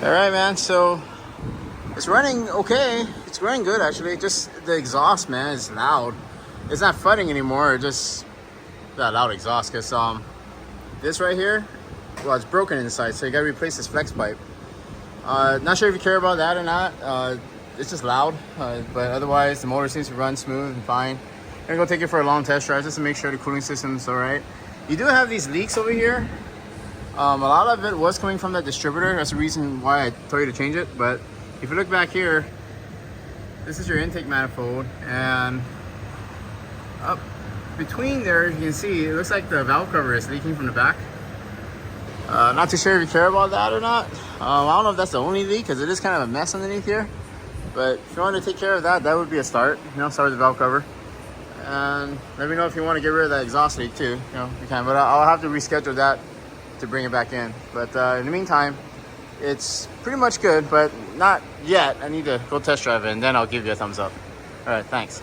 All right, man. So it's running okay. It's running good actually. Just the exhaust, man, is loud. It's not fudding anymore. It's just that loud exhaust. Cause this right here, well, it's broken inside, so you gotta replace this flex pipe. Not sure if you care about that or not. It's just loud, but otherwise the motor seems to run smooth and fine. I'm gonna go take it for a long test drive just to make sure the cooling system's all right. You do have these leaks over here. A lot of it was coming from that distributor. That's the reason why I told you to change it. But if you look back here, this is your intake manifold, and up between there you can see it looks like the valve cover is leaking from the back. Not too sure if you care about that or not. I don't know if that's the only leak because it is kind of a mess underneath here. But if you want to take care of that, that would be a start. Start with the valve cover. And let me know if you want to get rid of that exhaust leak too. You can, but I'll have to reschedule that to bring it back in. But in the meantime, it's pretty much good, but not yet. I need to go test drive it and then I'll give you a thumbs up. All right, thanks.